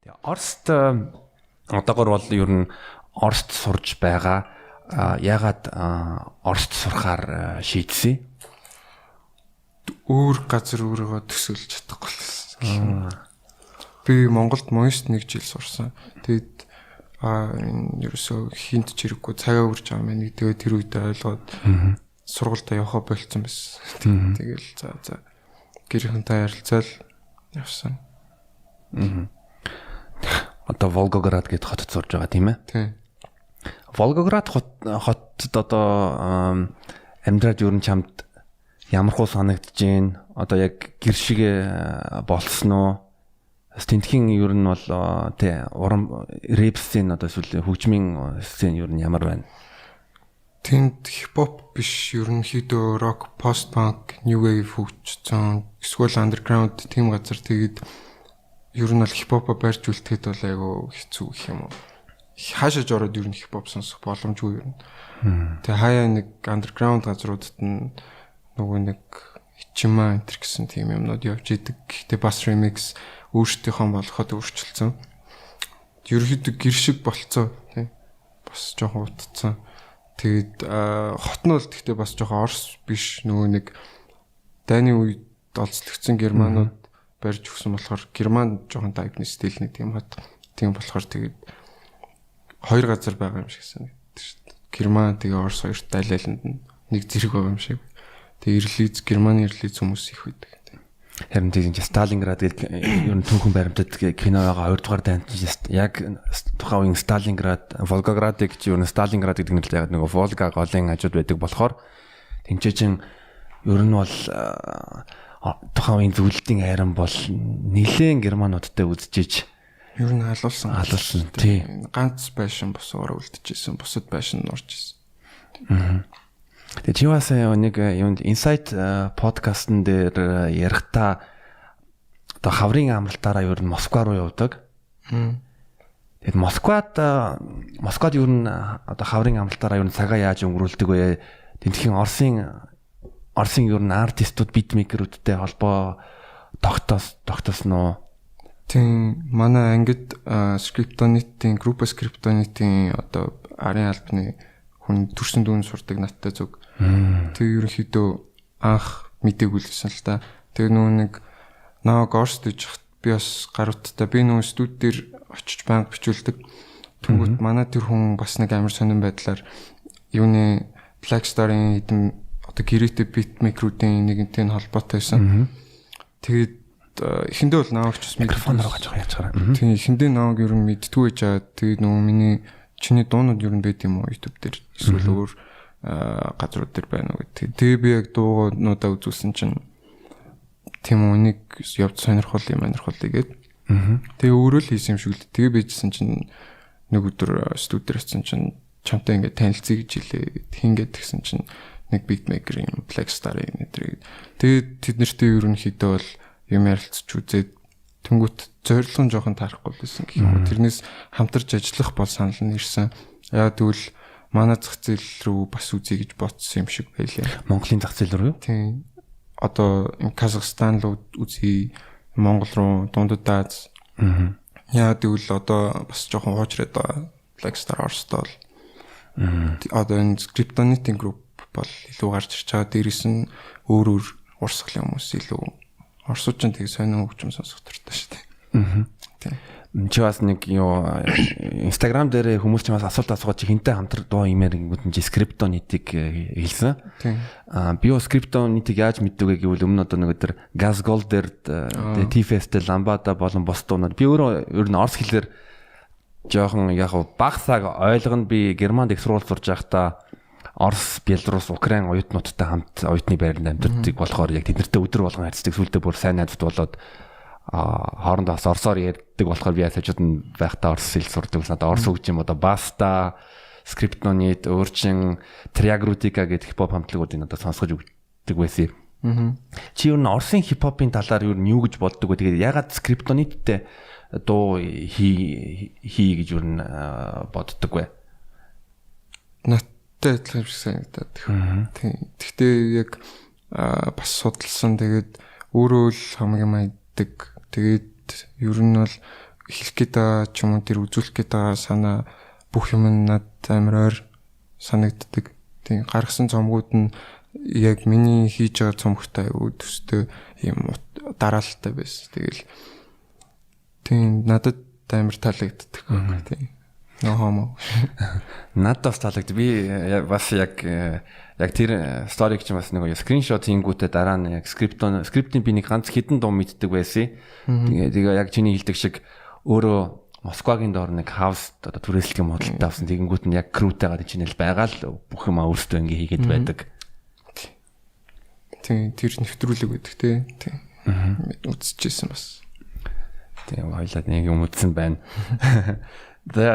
Тэгээ Оросд одоогор бол ер нь Оросд сурж байгаа. Ягаад Оросд сурахаар шийдсэн? Өөр газар өөрийгөө төсөөлж чадахгүй л. Би Монголд мост 1 жил сурсан. Тэгээд ерөөсөө хинт ч хэрэггүй цагаа үрж байгаа мэн. Тэгээд тэр үед ойлгоод сургуультай явахаа болцсон байсан. Тэгэл за гэрийнхэнтэй ярилцаал явсан. Одоо Волгоград гэдэг хотод сурж байгаа тийм ээ? Тийм. Волгоград хотод одоо амьдраад ер нь чамд ямархуу санагдаж байна? Одоо яг гэр шиг болсон уу? Тентхийн ер нь бол тий урам рэп сцен одоо эсвэл хөгжмийн сцен ер нь ямар байна? Тэнд хипхоп биш ерөнхийдөө рок, пост панк, new wave хөгжсөн эсвэл underground тийм газар тэгээд ер нь бол хипхопо барьж үлдэхэд бол айгүй хэцүү гэх юм уу. Хаашаач ороод ер нь хипхоп сонсох боломжгүй ер нь. Тэгээ хаяа нэг underground газруудад нь нөгөө нэг хичмаа энтер гэсэн тийм юмнууд явж идэг. Гэхдээ бас remix өөрсдийнхөө болгоход өөрчилсөн. Ерөнхийдөө гэр шиг болцоо тийм. Бас жоохон утцсан. Тэгээд хот нь бол гэхдээ бас жоохон Орос биш нөгөө нэг дайны үед олзлогдсон германууд барьж өгсөн болохоор герман жоохон тайпны стил нэг тийм хот. Тийм болохоор тэгээд хоёр газар байгаа юм шиг санагддаг шүү дээ. Герман тэгээ Орос хоёрт дайлаланд нэг зэрэг байгаа юм шиг. Тэгээ ирлиз Германы ирлиз хүмүүс их байдаг. Харин тийм Сталинград гэдэг ер нь түүхэн баримтат кино байгаа 2 дугаар дайнд яг тухайн үеийн Сталинград, Волгоград гэж ер нь Сталинград гэдэг нэрлэлтэй яг нөгөө Волга голын хажууд байдаг болохоор тэнцээчин ер нь бол тухайн үеийн зөвлөлтийн айран бол нэлээд германуудтай үзжиж ер нь халуулсан тийм ганц байшин босоор үлдчихсэн бусад байшин норж исэн. Тэгээ чи бас нэг юунд Insight подкастн дээр ярихдаа одоо хаврын амралтаараа ер нь Москва руу явдаг. Тэгээд Москвад ер нь одоо хаврын амралтаараа ер нь цагаа яаж өнгөрүүлдэг вэ? Тэнтхийн Оросын ер нь артистууд битмейкерүүдтэй холбоо тогтоосноо. Тийм манай ангид скриптонитийн групп скриптонитийн одоо арын албаны хүн төрсөн дүүн сурдаг надтай зүг. Тэг ерөнхийдөө анх мдэггүй л гэсэн л та. Тэг нөгөө нэг нааг Оросд иж хат би бас гаруудтай би нөгөө студ дээр очиж банк бичүүлдэг. Тэнгүүт манай тэр хүн бас нэг амар сонирн байдлаар юуны Black Star-ын хэдэн одоо гэрээтэй битмейкерүүдийн нэгэнтэй холбоотой байсан. Тэгээд эхэндээ бол нааг ч бас микрофоноор гаж яачаараа. Тийм эхэндээ нааг ер нь мэдтгүй байж байгаа. Тэгээд нөгөө миний чиний дуунууд ер нь байд юм уу YouTube дээр эсвэл өөр газрууд дээр байна уу гэдэг. Тэгээ би яг дуугуудаа үзүүлсэн чинь тийм үү нэг явж сонирхол гэдэг. Тэгээ өөрөө л хийсэн юм шиг л. Тэгээ bijсэн чинь нэг өдөр студид ирсэн чинь чамтай ингээд танилцъя гэж хэлээ. Хингээд тэгсэн чинь нэг битмейкер юм Black Star-ын нэтрийг. Тэгээ тэд нартэй ерөнхийдөө бол юм ярилцч үзээд тэнгуут зорилго нь жоохон таарахгүй байсан гэх юм. Тэрнээс хамтарч ажиллах бол санал нь ирсэн. Яг тэгвэл манай зах зээл рүү бас үзье гэж бодсон юм шиг байлаа. Монголын зах зээл рүү юу? Тийм. Одоо Казахстан руу үзье, Монгол руу, Дундад Аз. Яг тэгвэл одоо бас жоохон хуучраад байгаа. Black Star Оростой бол. Одоо энэ скриптонитийн групп бол илүү гарч ирж байгаа. Дээрээс нь өөр урсгалын хүмүүс илүү Оросч нь тэг сонин хөгжим сонсох төртэй шүү дээ. Тийм. Чи бас нэг юу Instagram дээр хүмүүс ч бас асуулт асуугаад чи хинтэй хамтран дуу имээр ингэнгүүт нь скриптонитыг хэлсэн. Тийм. Би юу скриптонитыг яаж мэддэг вэ гэвэл өмнө одоо нэг өдөр Gasgold дээр T-Fest Ламбада болон бос дуунууд би өөрөө ер нь орос хэлээр жоохон яг баг цаг ойлгоно. Би Германд их сургууль сурж байхдаа Орос, Белорус, Украин оюутнуудтай хамт оюутны байранд амьдардаг болохоор яг тэднэртэй өдөр болгон харьцдаг сүлдээ бүр сайн найзууд болоод хоорондоо орсоор ярьдаг болохоор би хажууд нь байхдаа орос хэл сурдаг. Надад орос хөгжим одоо Баста, Скриптонит, өөрчин Триагрутика гэдэг хипхоп хамтлагуудыг надад сонсгож өгдөг байсан. Чи юу н Оросын хипхопын талаар юу юу гэж боддог вэ? Тэгээд ягаад Скриптониттэй дуу хий гэж юу н боддог вэ? Надтай адилхан шиг санагдаад. Тийм. Гэхдээ яг бас судалсан. Тэгээд өөрөө л хамгийн мэддэг. Тэгээд ер нь бол хэлэх гээд байгаа ч юм уу тэр үзүүлэх гээд байгаа санаа бүх юм надад амар ойр санагддаг. Тийм гаргасан цомгууд нь яг миний хийж байгаа цомгтой төстэй юм дараалалтай байсан. Тэгэл тийм надад амар таалагддаг байхгүй тийм. Нохомо. Надад бас таалагдав. Би бас яг тэр сториг ч бас нэг скриншот хийнгүүтээ дараа нь яг скриптийн би нэг ганц хідэн дуу мэддэг байсан. Тэгээ яг чиний хэлдэг шиг өөрөө Москвагийн доор нэг хаус одоо түрээслэгийн модалтай авсан. Тэгэнгүүт нь яг крүүтэйгээр чинэл байгаа л бүх юм өөртөө ингээ хийгээд байдаг. Тийм тэр нэвтрүүлэг байдаг тийм. Үзчихсэн бас. Тийм хоёлаа нэг юм үзсэн байна.